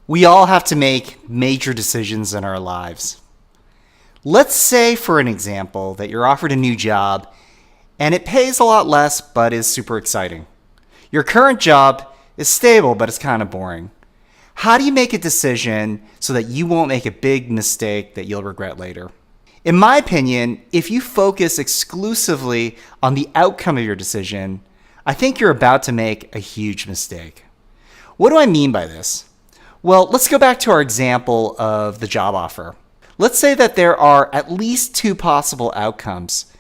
We all have to make major decisions in our lives. Let's say, for an example, that you're offered a new job and it pays a lot less but is super exciting. Your current job is stable but it's kind of boring. How do you make a decision so that you won't make a big mistake that you'll regret later? In my opinion, if you focus exclusively on the outcome of your decision, I think you're about to make a huge mistake. What do I mean by this? Well, let's go back to our example of the job offer. Let's say that there are at least two possible outcomes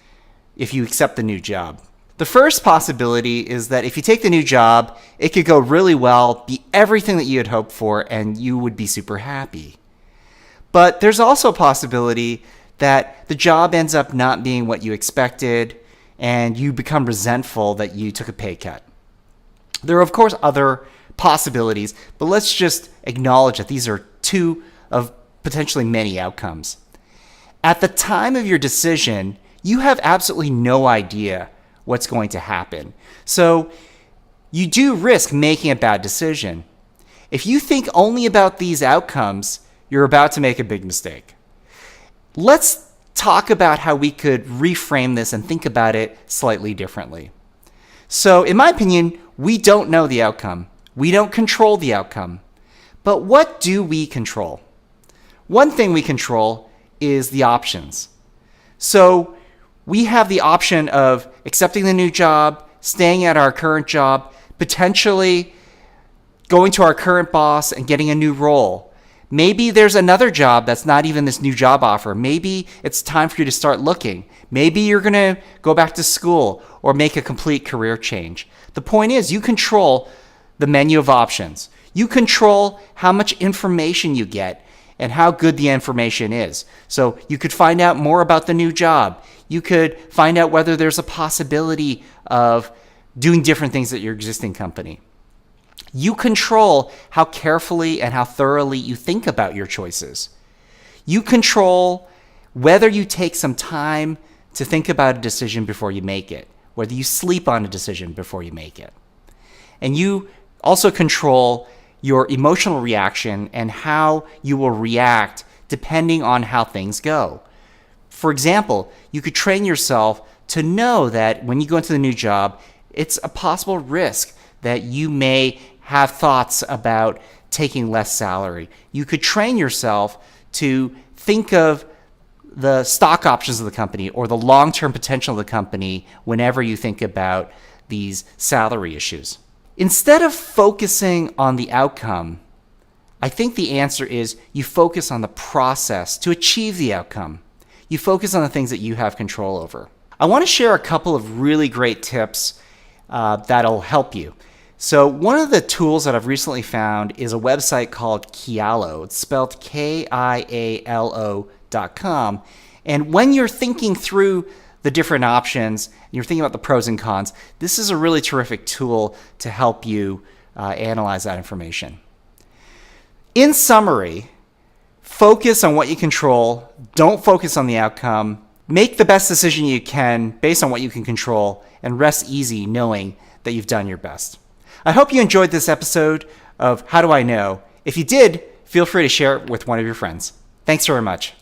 if you accept the new job. The first possibility is that if you take the new job, it could go really well, be everything that you had hoped for, and you would be super happy. But there's also a possibility that the job ends up not being what you expected, and you become resentful that you took a pay cut. There are, of course, other possibilities, but let's just acknowledge that these are two of potentially many outcomes. At the time of your decision, you have absolutely no idea what's going to happen. So you do risk making a bad decision. If you think only about these outcomes, you're about to make a big mistake. Let's talk about how we could reframe this and think about it slightly differently. So in my opinion, we don't know the outcome. We don't control the outcome. But what do we control? One thing we control is the options. So we have the option of accepting the new job, staying at our current job, potentially going to our current boss and getting a new role. Maybe there's another job that's not even this new job offer. Maybe it's time for you to start looking. Maybe you're going to go back to school or make a complete career change. The point is, you control the menu of options. You control how much information you get and how good the information is. So you could find out more about the new job. You could find out whether there's a possibility of doing different things at your existing company. You control how carefully and how thoroughly you think about your choices. You control whether you take some time to think about a decision before you make it, whether you sleep on a decision before you make it. And you also control your emotional reaction and how you will react depending on how things go. For example, you could train yourself to know that when you go into the new job, it's a possible risk that you may have thoughts about taking less salary. You could train yourself to think of the stock options of the company or the long-term potential of the company whenever you think about these salary issues. Instead of focusing on the outcome, I think the answer is you focus on the process to achieve the outcome. You focus on the things that you have control over. I want to share a couple of really great tips that'll help you. So one of the tools that I've recently found is a website called Kialo. It's spelled KIALO.com. And when you're thinking through the different options, you're thinking about the pros and cons, this is a really terrific tool to help you analyze that information. In summary, focus on what you control. Don't focus on the outcome. Make the best decision you can based on what you can control, and rest easy knowing that you've done your best. I hope you enjoyed this episode of How Do I Know? If you did, feel free to share it with one of your friends. Thanks very much.